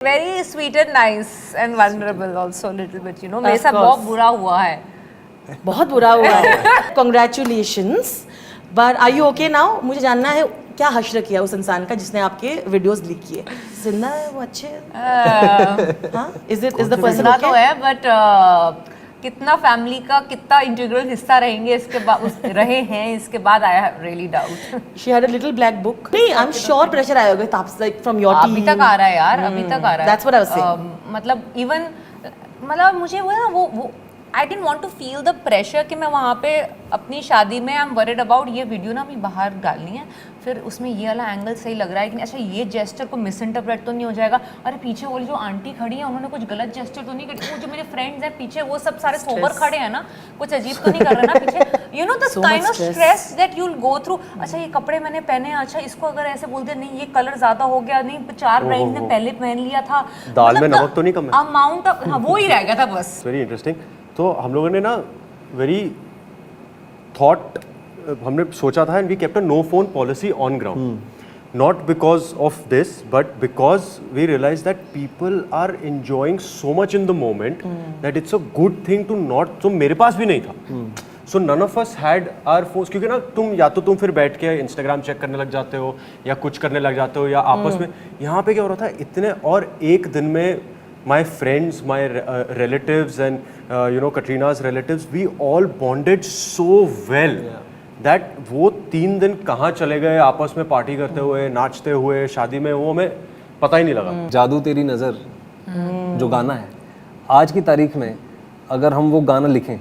Very sweet and nice and vulnerable also a little bit, you know. मेरे साथ बहुत बुरा हुआ है. बहुत बुरा हुआ है. Congratulations. But are you okay now? मुझे जानना है क्या हश्र किया उस इंसान का जिसने आपके वीडियोस लीक किए. जिंदा है वो अच्छे. हाँ? Is the person जिंदा okay? तो है but कितना फैमिली का कितना इंटीग्रल हिस्सा रहेंगे इसके बाद रहे हैं इसके बाद I have really doubt. She had a little black book. नहीं, I'm sure pressure आया होगा ताप्स like from your team. अभी तक आ रहा है यार, अभी तक आ रहा है. That's what I was saying. मतलब even मतलब मुझे वो I didn't want to feel the pressure कि मैं वहाँ पे अपनी शादी में I'm worried about ये वीडियो ना अभी बाहर डालनी है, फिर उसमें ये वाला एंगल सही लग रहा है कि अच्छा ये जेस्चर को मिस इंटरप्रेट तो नहीं हो जाएगा, अरे पीछे वाली जो आंटी खड़ी है उन्होंने कुछ गलत जेस्चर तो नहीं करी, वो जो मेरे फ्रेंड्स हैं पीछे वो सब सारे सोबर खड़े हैं ना, कुछ अजीब तो नहीं कर रहे ना पीछे, you know the kind of stress that you will go through. अच्छा ये कपड़े मैंने पहने हैं, अच्छा इसको अगर ऐसे बोल दिया नहीं ये कलर ज्यादा हो गया, नहीं 4 ब्राइड्स ने पहले पहन लिया था, दाल में नमक तो नहीं कम है, अमाउंट ऑफ वो ही रह गया था बस. Very interesting. तो हम लोगों ने ना वेरी थॉट हमने सोचा था and we kept a no phone policy on ground, not because of this but because we realize that people are enjoying so much in the moment that it's a good thing to not. तो मेरे पास भी नहीं था, so none of us had our phones, क्योंकि ना तुम फिर बैठ के इंस्टाग्राम चेक करने लग जाते हो या कुछ करने लग जाते हो या आपस में. यहाँ पे क्या हो रहा था इतने, और एक दिन में my friends, my relatives and Katrina's relatives, we all bonded so well that वो 3 दिन कहाँ चले गए आपस में पार्टी करते हुए नाचते हुए शादी में, वो हमें पता ही नहीं लगा. जादू तेरी नज़र जो गाना है आज की तारीख में, अगर हम वो गाना लिखें,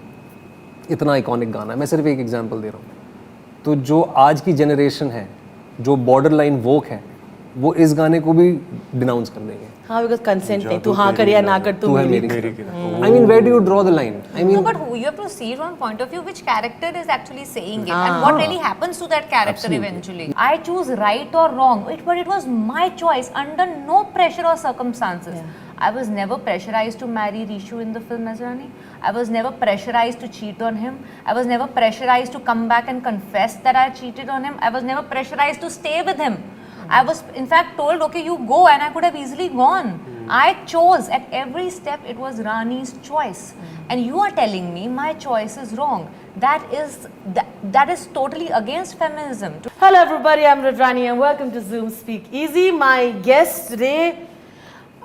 इतना आइकॉनिक गाना है, मैं सिर्फ एक एग्जांपल दे रहा हूँ, तो जो आज की जनरेशन है जो बॉर्डर लाइन वोक है वो इस गाने को भी डिनाउंस कर देंगे. हाँ, because consent नहीं, तू हाँ कर या ना कर, तू मेरी. I mean, where do you draw the line? I mean, no, but you have to see it from point of view which character is actually saying it and what really happens to that character eventually. I choose right or wrong, but it was my choice under no pressure or circumstances. I was never pressurized to marry Rishu in the film Nazrani. I was never pressurized to cheat on him. I was never pressurized to come back and confess that I cheated on him. I was never pressurized to stay with him. I was in fact told, okay, you go, and I could have easily gone. I chose at every step. It was Rani's choice, and you are telling me my choice is wrong. That is totally against feminism. Hello everybody, I'm Rudrani and welcome to Zoom Speak Easy. My guests today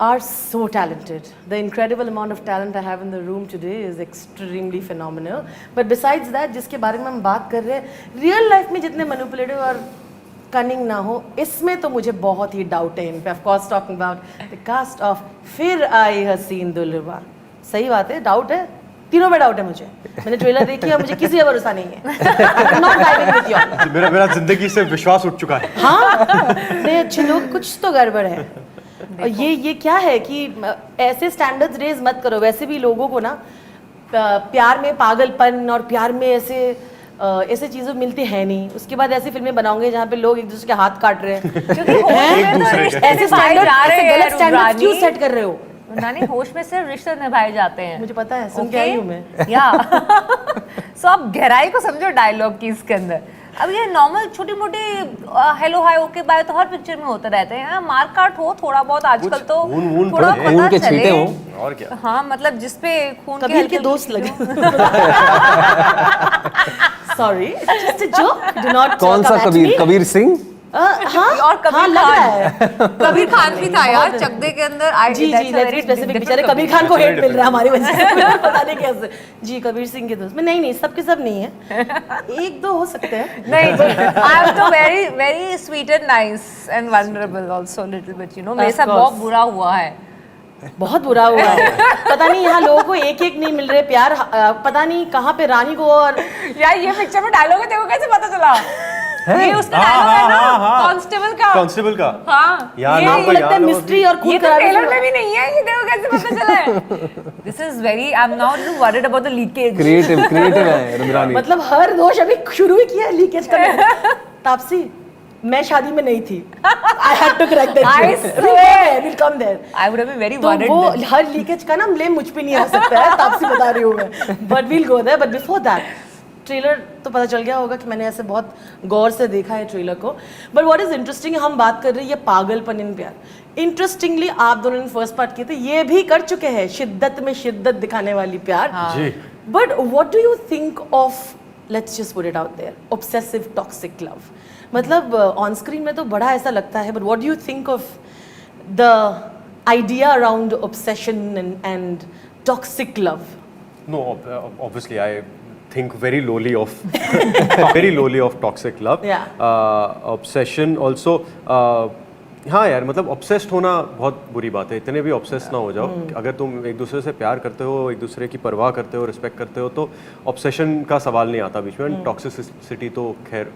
are so talented. The incredible amount of talent I have in the room today is extremely phenomenal. But besides that, जिसके बारे में हम बात कर रहे हैं, real life में जितने manipulative और कनिंग ना हो, इसमें तो मुझे बहुत ही डाउट है इन पे. Of course talking about the cast of Phir Aayi हसीन दुल्हबा. सही बात है, डाउट है, तीनों में डाउट है मुझे. मैंने ट्रेलर देखी है, मुझे किसी का भरोसा नहीं है. Not diving with you. मेरा जिंदगी से विश्वास उठ चुका है. हाँ, नहीं अच्छे लोग, कुछ तो गड़बड़ है. और ये क्या है कि ऐसे स्टैंडर्ड्स रेज मत करो. वैसे भी लोगों को ना प्यार में पागलपन और प्यार में ऐसे चीजें मिलती है नहीं. उसके बाद ऐसी फिल्में बनाओगे जहाँ पे लोग एक दूसरे के हाथ काट रहे हैं. ऐसे गलत स्टैंडर्ड्स क्यों सेट कर रहे हो? नानी, होश में सिर्फ रिश्ते निभाए जाते हैं. मुझे पता है, सुन के आई हूँ मैं. या सो आप गहराई को समझो डायलॉग की इसके अंदर. अब ये नॉर्मल छोटी मोटी हेलो हाय ओके बाय तो हर पिक्चर में होते रहते हैं. मार काट हो थोड़ा बहुत आजकल तो थोड़ा खून के छींटे हो, और क्या. हाँ, मतलब जिसपे खून कबीर के दोस्त लगे. Sorry, just a joke. Do not. कौन सा कबीर? कबीर सिंह. हाँ, और कबीर लग रहा है. कबीर खान भी था यार चकदे के अंदर. जी वेरी स्पेसिफिक. बेचारे कबीर खान को हेट मिल रहा है हमारी वजह से. पता नहीं कैसे. जी, कबीर सिंह के दोस्त में नहीं सब के सब नहीं है, एक दो हो सकते हैं. नहीं, आई एम तो very very sweet and nice and vulnerable also little bit, you know. मेरे साथ बहुत बुरा हुआ है. बहुत बुरा हुआ है. पता नहीं यहाँ लोगों को एक एक नहीं मिल रहे प्यार. पता नहीं कहाँ पे रानी को. और यार ये पिक्चर में डायलॉग है, देखो कैसे पता चला. ये उसका डायलॉग है ना, कांस्टेबल का. हाँ, ये लगता है मिस्ट्री और खून खराबा. ये तो ट्रेलर में भी नहीं है, ये देखो कैसे पता चला है. This is very, I am not worried about the leakage. Creative है रुद्रानी. मतलब हर दोष अभी शुरू ही किया है लीकेज करना. तापसी, मैं शादी में नहीं थी. I had to correct that. I swear. We'll come there. I would have been very तो worried. वो हर लीकेज का ना ब्लेम मुझ पे नहीं आ सकता है. तापसी बता रही हूँ मैं. But we'll go there. But before that, trailer तो पता चल गया होगा कि मैंने ऐसे बहुत गौर से देखा है ट्रेलर को. बट व्हाट इज इंटरेस्टिंग, हम बात कर रहे हैं ये पागलपन इन प्यार. इंटरेस्टिंगली आप दोनों ने फर्स्ट पार्ट किए थे, ये भी कर चुके हैं शिद्दत में शिद्दत दिखाने वाली प्यार. जी. But what do you think of, let's just put it out there, obsessive toxic love? मतलब ऑन स्क्रीन में तो बड़ा ऐसा लगता है, but what do you think of the idea around obsession and toxic love? No, obviously I think very lowly of toxic love. Yeah. Obsession also. हाँ यार, मतलब ऑब्सेस्ड होना बहुत बुरी बात है. इतने भी ऑब्सेस ना हो जाओ. अगर तुम एक दूसरे से प्यार करते हो, एक दूसरे की परवाह करते हो, रिस्पेक्ट करते हो, तो ऑब्सेशन का सवाल नहीं आता बीच में. टॉक्सिसिटी तो खैर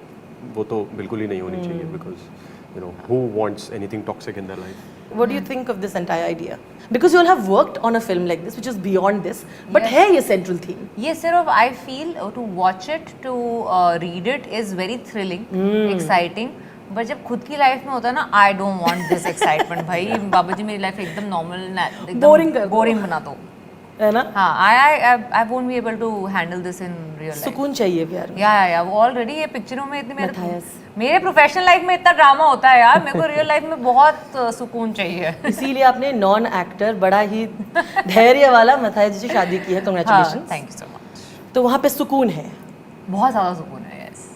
वो तो बिल्कुल ही नहीं होनी चाहिए, because you know who wants anything toxic in their life. What do you think of this entire idea? Because you all have worked on a film like this, which is beyond this, but Yes. है ये central theme. ये सिर्फ I feel to watch it, to read it is very thrilling, exciting. But जब खुद की life में होता है ना, I don't want this excitement. भाई बाबा जी मेरी लाइफ एकदम नॉर्मल, Boring कर दो. बोरिंग बना दो. है ना? हाँ, I won't be able to handle this in real life. सुकून चाहिए प्यार में. या ऑलरेडी ये पिक्चरों में इतनी Matthias. मेरे प्रोफेशनल लाइफ में इतना ड्रामा होता है यार, मेरे को रियल लाइफ में बहुत सुकून चाहिए. इसीलिए आपने नॉन एक्टर बड़ा ही धैर्य वाला मैथाइस जी से शादी की है. Congratulation. Thank you so much. तो वहाँ पे सुकून है. बहुत ज़्यादा सुकून है. यस,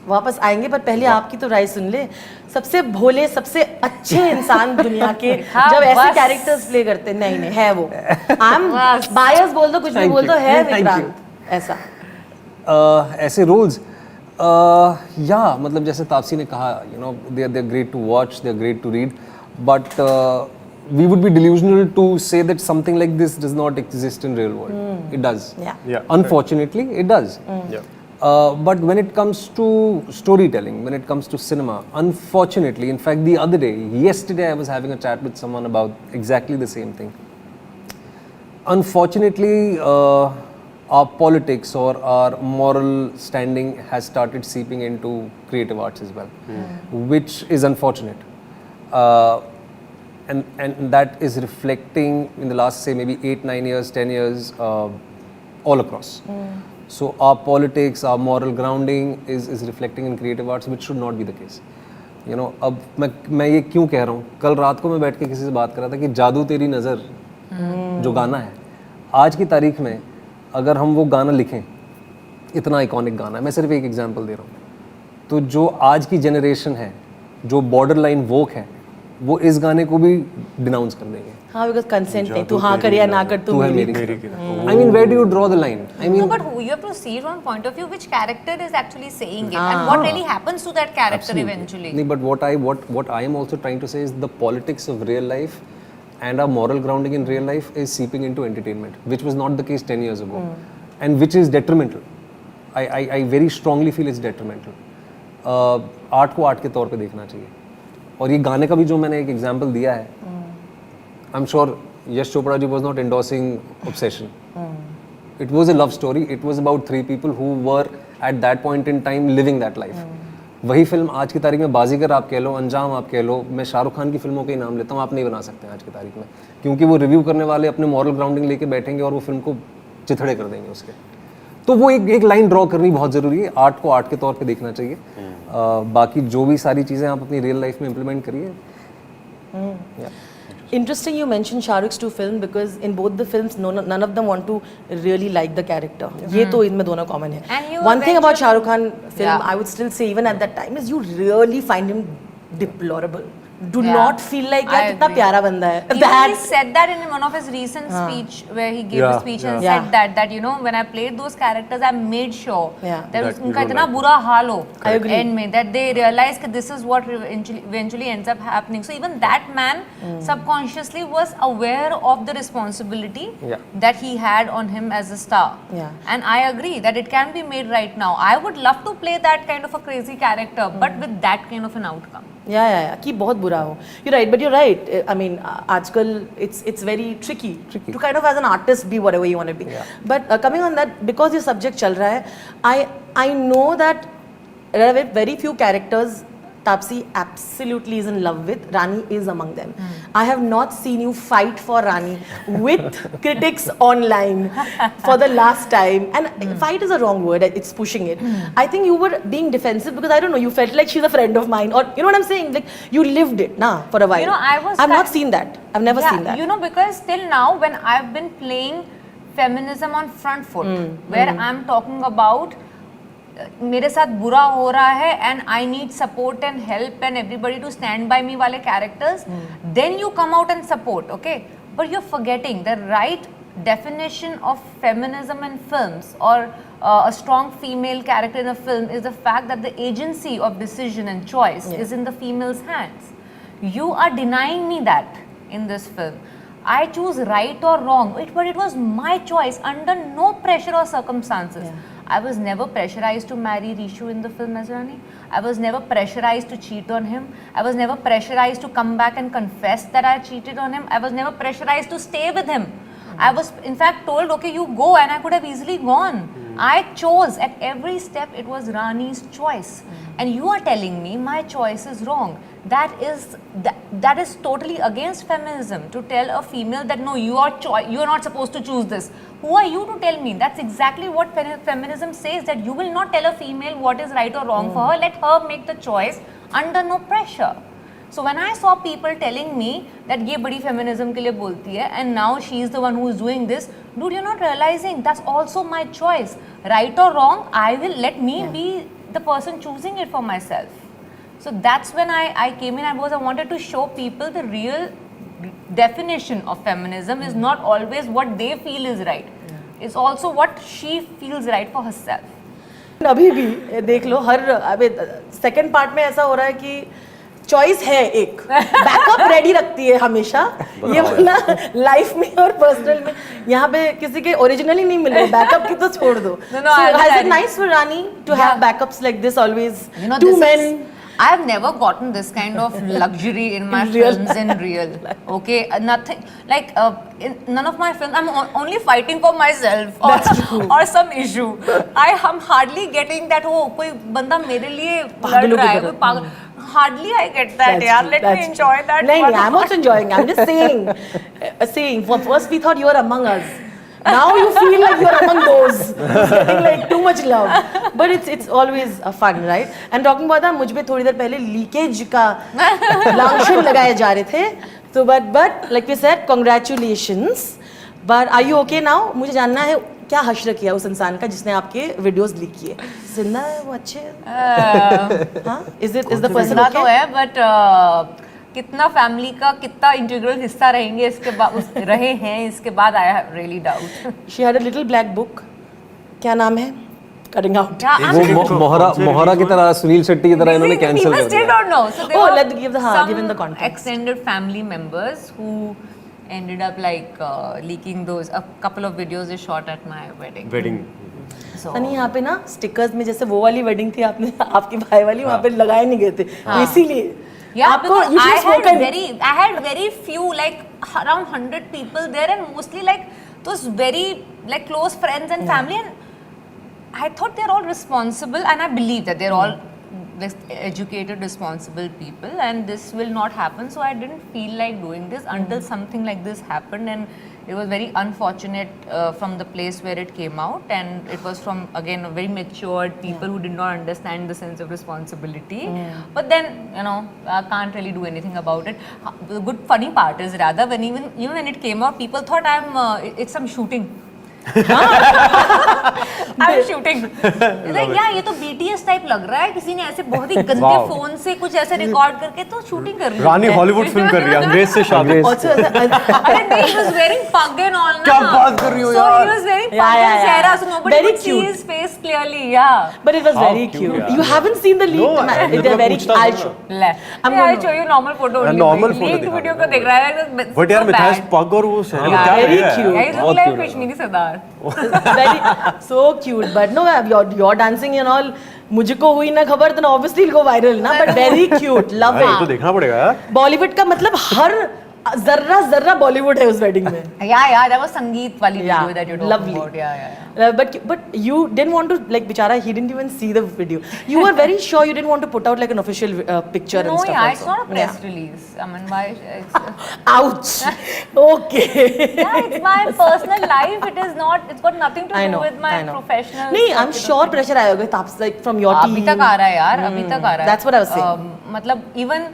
वापस आएंगे, पर पहले आपकी तो राय सुन ले. सबसे भोले, सबसे अच्छे इंसान दुनिया के हाँ, जब ऐसे बस. कैरेक्टर्स प्ले करते हैं, नहीं है वो. आई एम बस. बायस बोल दो, कुछ भी Thank बोल दो, you. है Thank विक्रांत ऐसा. ऐसे रोल्स या मतलब जैसे तापसी ने कहा, you know they are great to watch, they are great to read, but we would be delusional to say that something like this does not exist in real world. It does. Yeah. Unfortunately, it does. Yeah. But when it comes to storytelling, when it comes to cinema, unfortunately, in fact, the other day, yesterday, I was having a chat with someone about exactly the same thing. Unfortunately, our politics or our moral standing has started seeping into creative arts as well, which is unfortunate. And that is reflecting in the last, say, maybe 8, 9 years, 10 years, all across. So our politics, our moral grounding is reflecting in creative arts, which should not be the case. You know, अब मैं ये क्यों कह रहा हूँ? कल रात को मैं बैठ के किसी से बात कर रहा था कि जादू तेरी नज़र जो गाना है, आज की तारीख में अगर हम वो गाना लिखें, इतना आइकॉनिक गाना है, मैं सिर्फ एक एग्जांपल दे रहा हूँ, तो जो आज की जनरेशन है, जो बॉर्डर लाइन वोक है, वो इस गाने को भी डिनाउंस कर देंगे. हाँ, बिकॉज कंसेंट नहीं. तू हाँ कर या ना कर, तू तू है मेरी. मेरी. I mean, where do you draw the line? I mean, No, but you have to see it from point of view which character is actually saying it and what really happens to that character eventually. नहीं, but what I am also trying to say is the politics of real life and our moral grounding in real life is seeping into entertainment, which was not the case 10 years ago, and which is detrimental. I very strongly feel it's detrimental. Art को art के तौर पे देखना चाहिए. और ये गाने का भी जो मैंने एक एग्जांपल दिया है, I am sure Yash Chopra ji was not endorsing obsession. It was a love story. It was about 3 people who were at that point in time living that life. वही फिल्म आज की तारीख में बाजीगर आप कह लो, अंजाम आप कह लो, मैं शाहरुख खान की फिल्मों के ही नाम लेता हूँ, आप नहीं बना सकते हैं आज की तारीख में, क्योंकि वो रिव्यू करने वाले अपने मॉरल ग्राउंडिंग लेके बैठेंगे और वो फिल्म को चिथड़े कर देंगे उसके. तो वो एक लाइन ड्रॉ करनी बहुत ज़रूरी है. आर्ट को आर्ट के तौर पे देखना चाहिए. बाकी जो भी सारी चीज़ें आप अपनी रियल लाइफ में इम्प्लीमेंट करिए. Interesting you mentioned Shah Rukh's 2 films because in both the films none of them want to really like the character. ये तो इनमें दोनों common है. And you One thing about Shah Rukh Khan film, Yeah. I would still say even at that time, is you really find him deplorable. Do Yeah. not feel like यार I कितना agree. प्यारा बंदा है. Even he said that in one of his recent speech where he gave a speech and Yeah. said that you know when I played those characters I made sure Yeah. that That उनका you इतना don't बुरा हाल हो I agree. end में, that they realize that this is what eventually ends up happening. So even that man subconsciously was aware of the responsibility Yeah. that he had on him as a star. Yeah. And I agree that it can be made right now. I would love to play that kind of a crazy character but with that kind of an outcome. Yeah, कि बहुत बुरा हो. You're right, but you're right. I mean, आजकल it's very tricky to kind of as an artist be whatever you want to be. Yeah. But coming on that, because ये subject चल रहा है, I know that there are very few characters Taapsee absolutely is in love with, Rani is among them. I have not seen you fight for Rani with critics online for the last time. And fight is a wrong word, it's pushing it. I think you were being defensive because I don't know, you felt like she's a friend of mine, or you know what I'm saying? Like you lived it, for a while. You know, I've not seen that. I've never seen that. You know, because till now, when I've been playing feminism on front foot, where I'm talking about मेरे साथ बुरा हो रहा है and I need support and help and everybody to stand by me वाले characters, then you come out and support, okay? But you're forgetting the right definition of feminism in films, or a strong female character in a film, is the fact that the agency of decision and choice is in the female's hands. You are denying me that in this film. I choose right or wrong, but it was my choice under no pressure or circumstances. I was never pressurized to marry Rishu in the film as Rani. I was never pressurized to cheat on him. I was never pressurized to come back and confess that I cheated on him. I was never pressurized to stay with him. I was in fact told, okay, you go, and I could have easily gone. I chose at every step. It was Rani's choice. And you are telling me my choice is wrong. That is totally against feminism, to tell a female that no, you are not supposed to choose this. Who are you to tell me? That's exactly what feminism says, that you will not tell a female what is right or wrong for her. Let her make the choice under no pressure. So when I saw people telling me that ये बड़ी feminism के लिए बोलती है and now she is the one who is doing this, dude, you're not realizing that's also my choice. Right or wrong, I will let me be the person choosing it for myself. So that's when I came in. I wanted to show people the real definition of feminism is not always what they feel is right. It's also what she feels right for herself. अभी भी देख लो, हर अबे second part में ऐसा हो रहा है कि चॉइस है, एक बैकअप रेडी रखती है हमेशा, ये वाला लाइफ में और पर्सनल में. यहाँ पे किसी के ओरिजिनली नहीं मिल रहे, बैकअप की तो छोड़ दो. So has it nice for Rani to have backups like this always? You know, Two men. I've never gotten this kind of luxury in my films in real. Okay, nothing like in none of my films. I'm only fighting for myself or some issue. I'm hardly getting that. Oh, कोई बंदा मेरे लिए लड़ रहा है, कोई पागल. Hardly I get that. यार, let me enjoy that. नहीं, I'm also enjoying. I'm just saying. For first we thought you were among us. Now you feel like you're among those. It's getting like too much love. But it's always fun, right? And talking about that, मुझ पे थोड़ी देर पहले leakage का लांछन लगाए जा रहे थे. So but like we said, congratulations. But are you okay now? मुझे जानना है क्या हश्र किया उस इंसान का जिसने आपके वीडियोस लीक किए. जिंदा है वो, अच्छे हैं? हाँ? Is the person जिंदा okay? तो है, but कितना फैमिली का कितना इंटीग्रल हिस्सा रहेंगे इसके बाद रहे हैं इसके बाद, I have really doubt. She had a little black book. क्या नाम है? Cutting out. वो मोहरा की तरह, सुनील शेट्टी की तरह इन्होंने कैंसिल कर Still दिया. don't know. So there Oh, were let's give given the context. extended family members who ended up like leaking those. A couple of videos they shot at my wedding. Wedding. So Sunny, यहाँ पे ना stickers में जैसे वो वाली wedding थी आपने आपकी भाई वाली, वहाँ पे लगाए नहीं गए थे, तो इसीलिए yeah, आपको because you should have spoken. I had very few, like around 100 people there, and mostly like those very like close friends and family, and I thought they're all responsible, and I believe that they're all educated, responsible people, and this will not happen. So I didn't feel like doing this until something like this happened, and it was very unfortunate from the place where it came out, and it was from again very matured people who did not understand the sense of responsibility. But then I can't really do anything about it. The good funny part is rather when even when it came out, people thought it's some shooting. I'm shooting. Like, yeah, ये तो BTS type लग रहा है, किसी ने ऐसे बहुत ही गंदे फोन से कुछ ऐसे रिकॉर्ड करके तो शूटिंग कर रही है. रानी हॉलीवुड फिल्म कर रही है, अंग्रेज से शादी. अरे नहीं, he was wearing pug and all ना. क्या बात कर रही हो So यार? he was wearing pug and Sarah, so nobody Very could see cute. his face clearly. Yeah. But it was How very cute, cute. yeah. You haven't seen the leaked. No, I- They're very. पूछता I'll था show. ले. I'm I'll gonna- show you normal photo. only. normal photo Leaked दिखा video रहा को देख रहा है. But यार मिथाइस पग और वो शहर में क्या very है? cute. Guys look बहुत like cute है. Kashmiri Sardar. Very so cute. But no, your dancing and all. मुझको हुई ना खबर तो obviously it'll go viral ना. But very cute. Love भाई, ये तो it. देखना पड़ेगा यार. बॉलीवुड का मतलब हर जर्रा बॉलीवुड है उस वेडिंग में. Yeah, that was संगीत वाली Yeah, video that you're talking lovely. about. Yeah. But you didn't want to, like, bichara, he didn't even see the video. You were very sure you didn't want to put out like an official picture and No, stuff. yeah, also. it's not a press Yeah. release. I mean, why? It's, Ouch. Okay. yeah, it's my personal life. It is not. It's got nothing to I do know. with my I know. professional. नहीं, stuff, I'm you know. sure pressure आएगा ताप्स, like from your team. अभी तक आ रहा है यार, अभी तक आ रहा है. That's what I was saying. मतलब even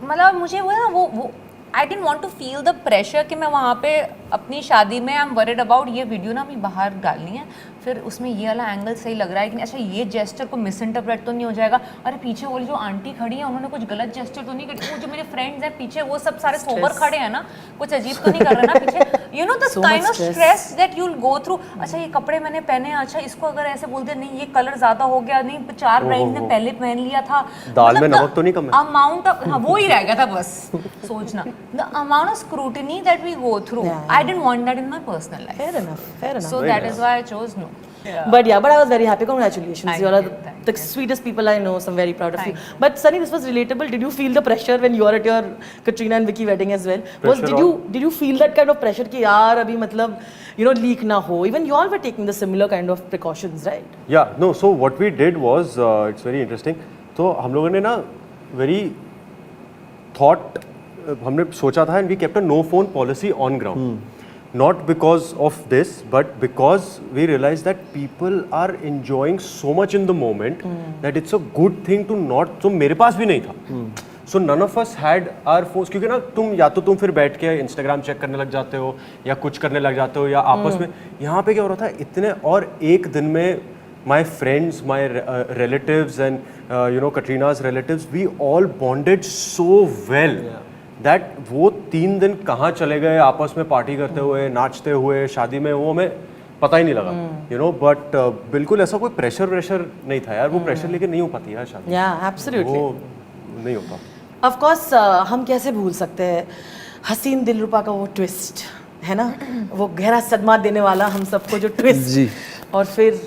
मतलब मुझे वो ना वो I didn't want to feel the pressure कि मैं वहाँ पे अपनी शादी में I'm worried about ये वीडियो ना अभी बाहर डालनी है, फिर उसमें ये वाला एंगल सही लग रहा है कि अच्छा ये जेस्चर को मिस इंटरप्रेट तो नहीं हो जाएगा, अरे पीछे वो जो आंटी खड़ी है उन्होंने कुछ गलत जेस्चर तो नहीं करी, वो जो मेरे फ्रेंड्स हैं पीछे वो सब सारे सोबर खड़े हैं ना, कुछ अजीब तो नहीं कर रहे ना पीछे, you know the kind of stress that you will go through. अच्छा ये कपड़े मैंने पहने, अच्छा इसको अगर ऐसे बोलते नहीं ये कलर ज्यादा हो गया, नहीं 4 ब्राइड्स ने पहले पहन लिया था, दाल में नमक तो नहीं कम है? अमाउंट ऑफ, हाँ वो ही रह गया था बस सोचना, the amount of scrutiny that we go through, I didn't want that in my personal life. Fair enough. Fair enough. So that is why I chose no. But I was very happy. Congratulations. Thank You are you, the sweetest people I know. So I'm very proud of you. But Sunny, this was relatable. Did you feel the pressure when you were at your Katrina and Vicky wedding as well? Did you feel that kind of pressure कि यार अभी मतलब leak ना हो? Even you all were taking the similar kind of precautions, right? Yeah, no. So what we did was, it's very interesting. तो हम लोगों ने ना very thought, हमने सोचा था and we kept a no phone policy on ground. Not because of this, but because we realized that people are enjoying so much in the moment that it's a good thing to not. तो मेरे पास भी नहीं था. So none of us had our phones, क्योंकि ना तुम फिर बैठ के Instagram चेक करने लग जाते हो या कुछ करने लग जाते हो या आपस में. यहाँ पे क्या हो रहा था इतने, और एक दिन में my friends, my relatives and Katrina's relatives, we all bonded so well. That वो 3 दिन कहाँ चले गए आपस में पार्टी करते हुए, नाचते हुए शादी में, वो हमें पता ही नहीं लगा. बट बिल्कुल ऐसा कोई प्रेशर नहीं था यार. वो प्रेशर लेके नहीं हो पाती यार शादी. Absolutely. वो नहीं होता. Of course, हम कैसे भूल सकते हैं हसीन दिलरुबा का वो ट्विस्ट, है ना, वो गहरा सदमा देने वाला हम सबको जो ट्विस्ट जी. और फिर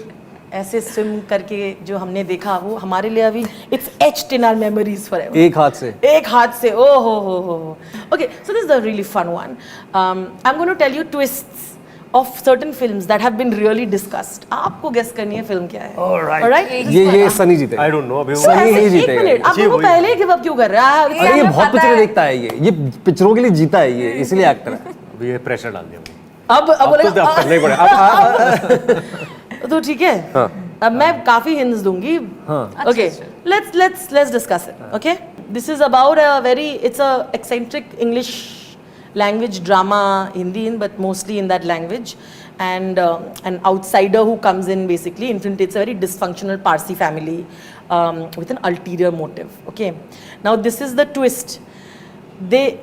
ऐसे स्विम करके जो हमने देखा, वो हमारे लिए अभी it's etched in our memories forever. एक हाथ से ओ हो. Okay, so this is a really fun one. I am going to tell you twists of certain films that have been really discussed. आपको गेस करनी है फिल्म क्या है. Alright? ये सनी जीते. I don't know. अभी So, सनी ऐसे ही एक जीतेगा. मिनट, आप लोगों पहले गिव अप क्यों कर रहे हैं? अरे ये बहुत पिक्चरें देखता है, ये पिक्चरों के लिए जीता है, ये इसलिए एक्टर है. अभी ये प्रेशर डाल दिया. अब तो अब करना ही पड़ेगा. तो ठीक है. अब मैं काफी हिंट्स दूंगी. Okay, let's discuss it. Okay, this is about it's a eccentric English language drama, Hindi, but mostly in that language, and an outsider who comes in basically infiltrates a very dysfunctional Parsi family with an ulterior motive. Okay, now this is the twist. The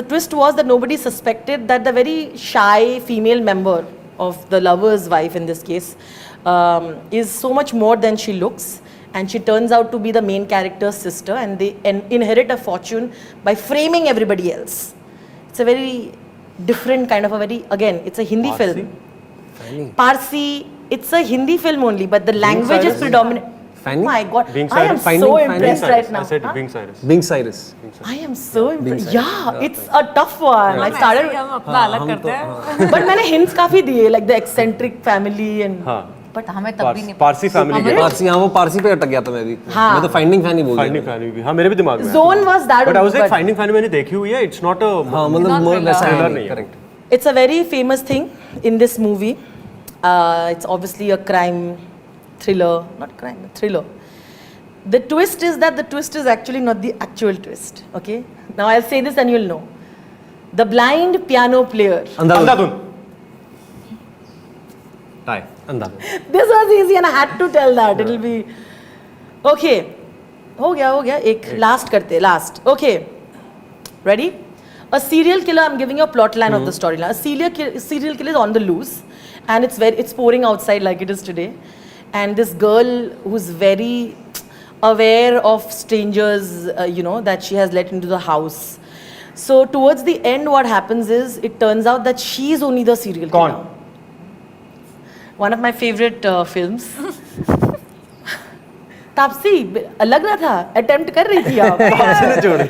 twist was that nobody suspected that the very shy female member of the lover's wife in this case is so much more than she looks, and she turns out to be the main character's sister, and they inherit a fortune by framing everybody else. It's a very different kind of it's a Hindi film. Parsi, it's a Hindi film only, but the language is predominant. Fanny? My God, Being I am Cyrus? so impressed right now. I said Huh? Being Cyrus. I am so impressed. Yeah, it's a tough one. I started, हम अपना अलग करते हैं. but मैंने hints काफी दिए, like the eccentric family and. हाँ. But हमें तब भी नहीं. पारसी फैमिली के. वो पारसी पे अटक गया था मैं भी. मैं तो फाइंडिंग फैनी बोल फाइंडिंग फैनी भी. हाँ मेरे भी दिमाग में. Zone was that. But I was like Finding Fanny मैंने देखी हुई है. It's not a. हाँ मतलब more वैसा thriller है. नहीं है. Correct. It's a very famous thing in this movie. It's obviously a crime thriller, not crime, thriller. The twist is that the twist is actually not the actual twist. Okay. Now I'll say this and you'll know. The blind piano player. Andhadhun. Tie. Andhadhun. This was easy and I had to tell that. It'll be okay. हो गया एक last करते last. Okay. Ready? A serial killer. I'm giving you a plot line of the storyline. A serial killer is on the loose, and it's pouring outside like it is today. And this girl who's very aware of strangers, that she has let into the house. So towards the end, what happens is it turns out that she's only the serial killer. One of my favorite films. Taapsee लग रहा था attempt कर रही थी आप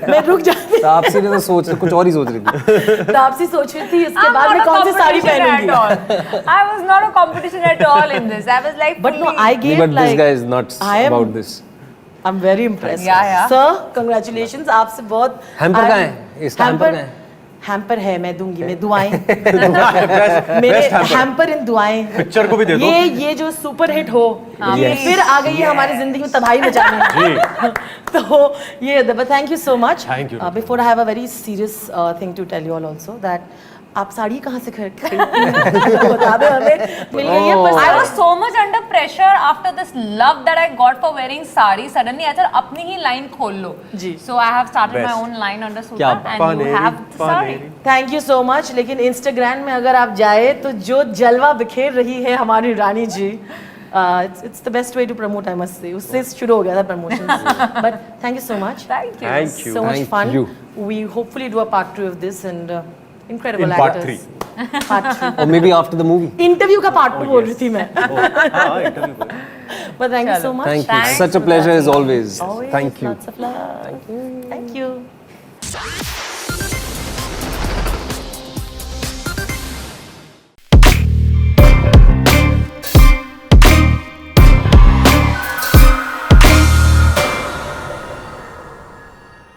मैं रुक जाती तापसी ने तो सोच कुछ और ही सोच रही थी। तापसी सोच रही थी इसके I'm बाद not मैं a कौन सी साड़ी competition at पहनूंगी all. I was not a competition at all in this. I was like, but no fully- I gave But this like guy is nuts I am- about this. I am very impressed Yeah. Sir congratulations आपसे बहुत Hamper कहाँ है? इसका hamper कहाँ है? Hamper है मैं दूंगी मैं दुआएं मेरे हैम्पर इन दुआएं पिक्चर को भी दे दो। ये जो सुपर हिट हो ये Yes. फिर आ गई है हमारी जिंदगी में तबाही मचाने तो ये thank you so much Thank you. Before I have a very serious thing to tell you all also that आप साड़ी कहाँ से खरीदती हैं? बता दो हमें मिल गई है पर I was so much under pressure after this love that I got for wearing sari. Suddenly, I said, अपनी ही line खोल लो. जी. So I have started my Best. own line under Suta, क्या and you have the sari. Thank you so much लेकिन Instagram में अगर आप जाए तो जो जलवा बिखेर रही है हमारी रानी जी it's the best way to promote I must say उससे शुरू हो गया था promotion but thank you so much Thank you. Thank you. so much Thank fun you. we hopefully do a part 2 of this and incredible In part actors part 3 Or maybe after the movie. Interview का part 2 बोल रही थी मैं हाँ interview को but thank you so much Thank you. Thanks Such a for pleasure as always. Always, Thank you. lots of love thank you